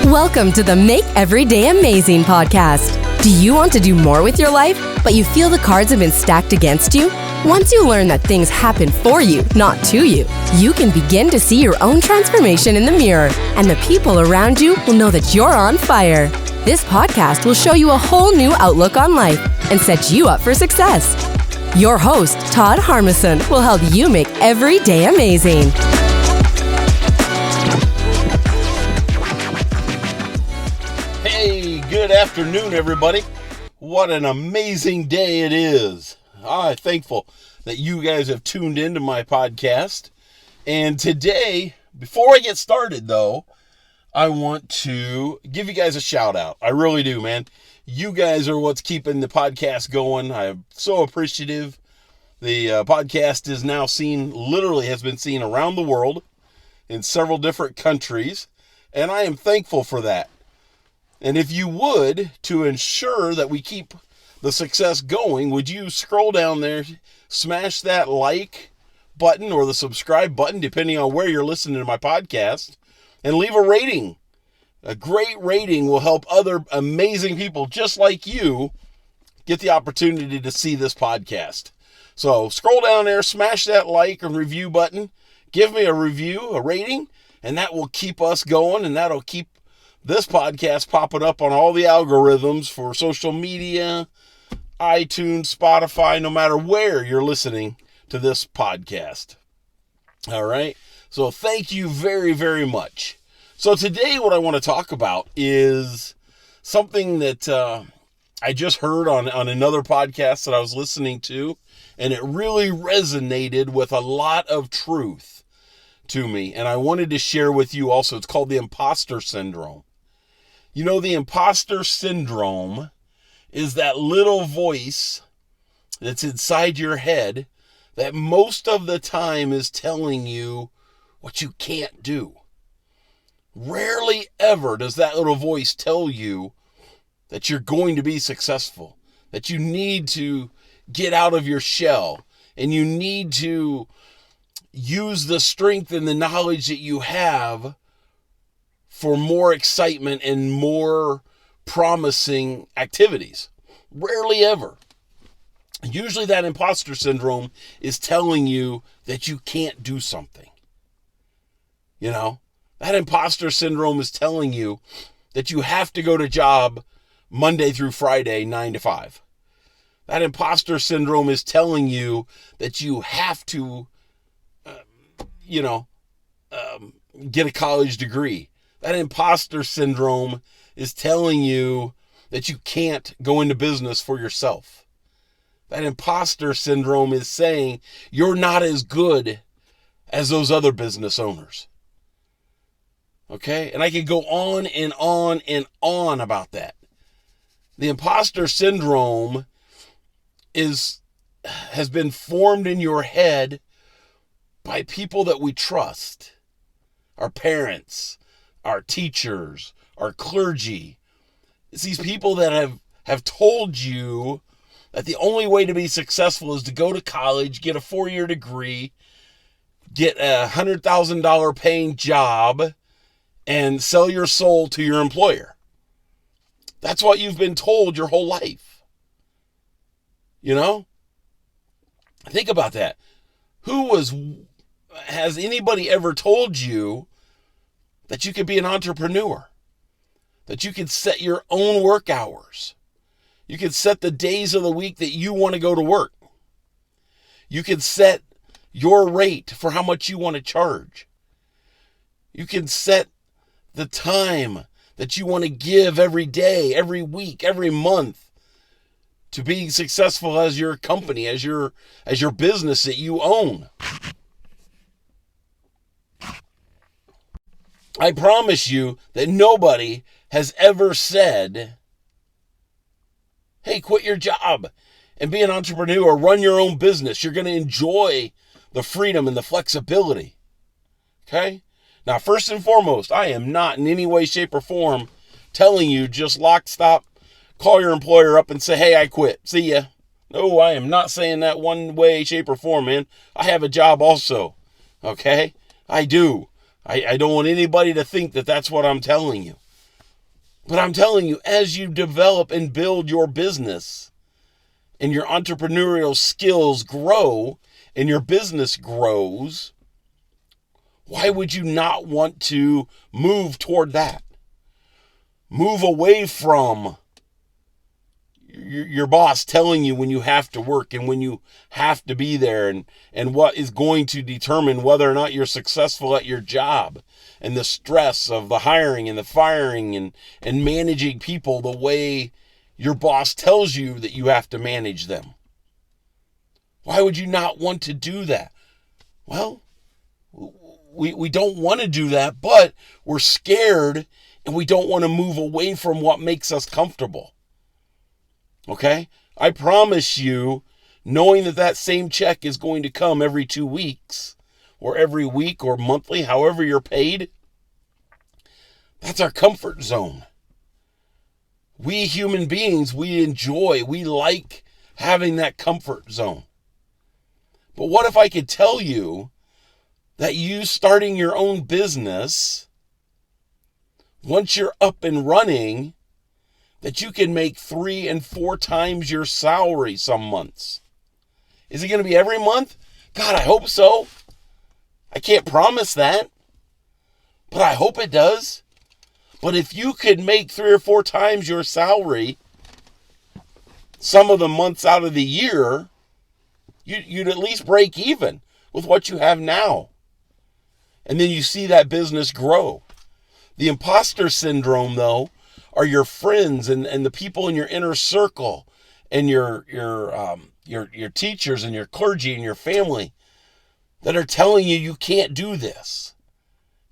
Welcome to the Make Every Day Amazing podcast. Do you want to do more with your life, but you feel the cards have been stacked against you? Once you learn that things happen for you, not to you, you can begin to see your own transformation in the mirror, and the people around you will know that you're on fire. This podcast will show you a whole new outlook on life and set you up for success. Your host, Todd will help you make every day amazing. Hey, good afternoon, everybody. What an amazing day it is. I'm thankful that you guys have tuned into my podcast. And today, before I get started, though, I want to give you guys a shout out. I really do, man. You guys are what's keeping the podcast going. I'm so appreciative. The podcast is now has been seen around the world in several different countries. And I am thankful for that. And if you would, to ensure that we keep the success going, would you scroll down there, smash that like button or the subscribe button, depending on where you're listening to my podcast, and leave a rating. A great rating will help other amazing people just like you get the opportunity to see this podcast. So scroll down there, smash that like and review button, give me a review, a rating, and that will keep us going, and that'll keep this podcast popping up on all the algorithms for social media, iTunes, Spotify, no matter where you're listening to this podcast. All right. So thank you very, very much. So today what I want to talk about is something that I just heard on another podcast that I was listening to, and it really resonated with a lot of truth to me. And I wanted to share with you also. It's called the imposter syndrome. You know, the imposter syndrome is that little voice that's inside your head that most of the time is telling you what you can't do. Rarely ever does that little voice tell you that you're going to be successful, that you need to get out of your shell, and you need to use the strength and the knowledge that you have for more excitement and more promising activities. Rarely ever. Usually that imposter syndrome is telling you that you can't do something. You know, that imposter syndrome is telling you that you have to go to job Monday through Friday, 9 to 5. That imposter syndrome is telling you that you have to, get a college degree. That imposter syndrome is telling you that you can't go into business for yourself. That imposter syndrome is saying you're not as good as those other business owners. Okay? And I could go on and on and on about that. The imposter syndrome has been formed in your head by people that we trust. Our parents, our teachers, our clergy. It's these people that have told you that the only way to be successful is to go to college, get a 4-year degree, get a $100,000 paying job, and sell your soul to your employer. That's what you've been told your whole life. You know? Think about that. Has anybody ever told you that you could be an entrepreneur, that you could set your own work hours? You could set the days of the week that you want to go to work. You could set your rate for how much you want to charge. You can set the time that you want to give every day, every week, every month to being successful as your company, as your business that you own. I promise you that nobody has ever said, hey, quit your job and be an entrepreneur, run your own business. You're going to enjoy the freedom and the flexibility. Okay? Now, first and foremost, I am not in any way, shape, or form telling you just lock, stop, call your employer up and say, hey, I quit. See ya. No, I am not saying that one way, shape, or form, man. I have a job also. Okay? I do. I don't want anybody to think that that's what I'm telling you. But I'm telling you, as you develop and build your business and your entrepreneurial skills grow and your business grows, why would you not want to move toward that? Move away from your boss telling you when you have to work and when you have to be there, and what is going to determine whether or not you're successful at your job, and the stress of the hiring and the firing and managing people the way your boss tells you that you have to manage them. Why would you not want to do that? Well, we don't want to do that, but we're scared and we don't want to move away from what makes us comfortable. Okay? I promise you, knowing that same check is going to come every 2 weeks or every week or monthly, however you're paid, that's our comfort zone. We human beings, we like having that comfort zone. But what if I could tell you that you starting your own business, once you're up and running, that you can make 3 and 4 times your salary some months? Is it going to be every month? God, I hope so. I can't promise that, but I hope it does. But if you could make 3 or 4 times your salary some of the months out of the year, you'd at least break even with what you have now. And then you see that business grow. The imposter syndrome, though, are your friends and the people in your inner circle and your teachers and your clergy and your family that are telling you can't do this.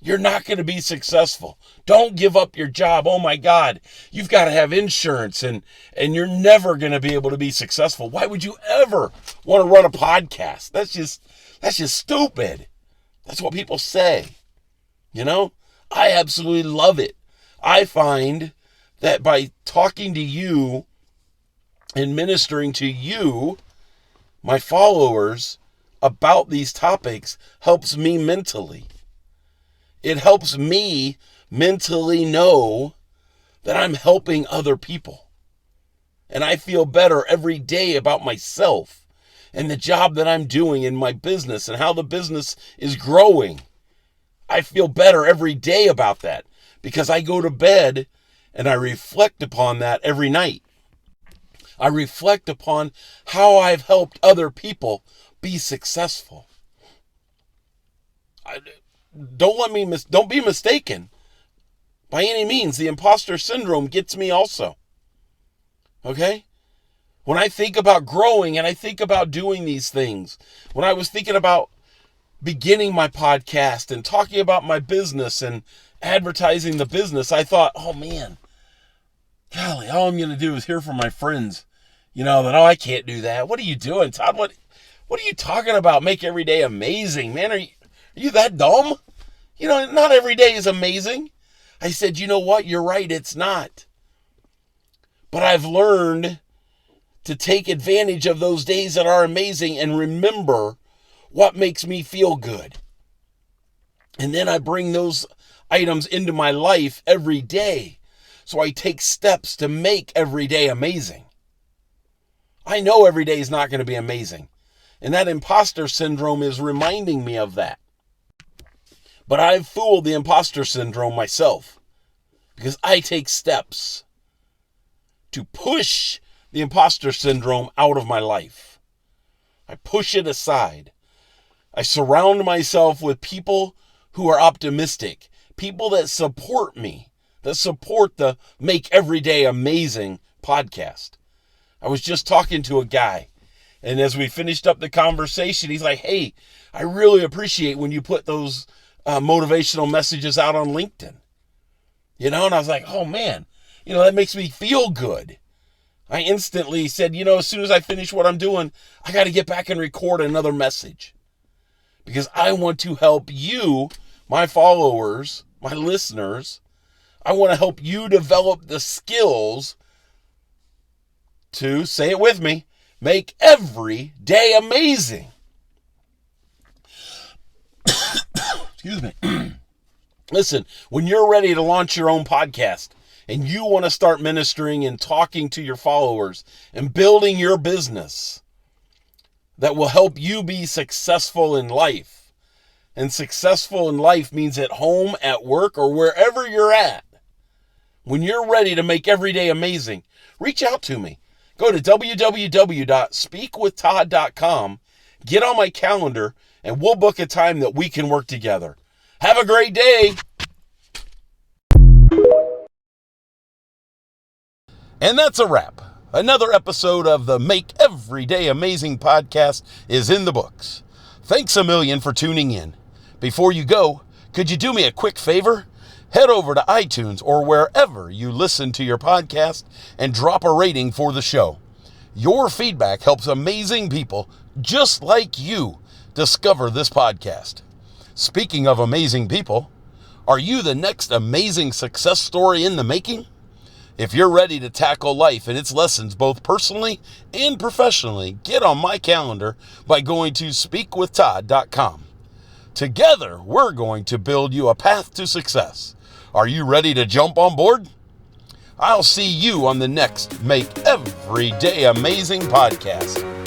You're not going to be successful. Don't give up your job. Oh my God, you've got to have insurance and you're never going to be able to be successful. Why would you ever want to run a podcast? That's just stupid. That's what people say. You know, I absolutely love it. I find that by talking to you and ministering to you, my followers, about these topics helps me mentally. It helps me mentally know that I'm helping other people. And I feel better every day about myself and the job that I'm doing in my business and how the business is growing. I feel better every day about that because I go to bed and I reflect upon that every night. I reflect upon how I've helped other people be successful. Don't be mistaken. By any means, the imposter syndrome gets me also. Okay? When I think about growing and I think about doing these things, when I was thinking about beginning my podcast and talking about my business and advertising the business, I thought, oh man, golly, all I'm going to do is hear from my friends, that, oh, I can't do that. What are you doing, Todd? What are you talking about? Make every day amazing. Man, are you that dumb? Not every day is amazing. I said, you know what? You're right. It's not. But I've learned to take advantage of those days that are amazing and remember what makes me feel good. And then I bring those items into my life every day. So I take steps to make every day amazing. I know every day is not going to be amazing. And that imposter syndrome is reminding me of that. But I've fooled the imposter syndrome myself because I take steps to push the imposter syndrome out of my life. I push it aside. I surround myself with people who are optimistic, people that support me, that support the Make Every Day Amazing podcast. I was just talking to a guy, and as we finished up the conversation, he's like, hey, I really appreciate when you put those motivational messages out on LinkedIn. And I was like, oh man, that makes me feel good. I instantly said, as soon as I finish what I'm doing, I got to get back and record another message because I want to help you, my followers, my listeners. I want to help you develop the skills to, say it with me, make every day amazing. Excuse me. Listen, when you're ready to launch your own podcast and you want to start ministering and talking to your followers and building your business that will help you be successful in life. And successful in life means at home, at work, or wherever you're at. When you're ready to make every day amazing, reach out to me. Go to www.speakwithtodd.com, get on my calendar, and we'll book a time that we can work together. Have a great day. And that's a wrap. Another episode of the Make Every Day Amazing podcast is in the books. Thanks a million for tuning in. Before you go, could you do me a quick favor? Head over to iTunes or wherever you listen to your podcast and drop a rating for the show. Your feedback helps amazing people just like you discover this podcast. Speaking of amazing people, are you the next amazing success story in the making? If you're ready to tackle life and its lessons both personally and professionally, get on my calendar by going to speakwithtodd.com. Together, we're going to build you a path to success. Are you ready to jump on board? I'll see you on the next Make Every Day Amazing podcast.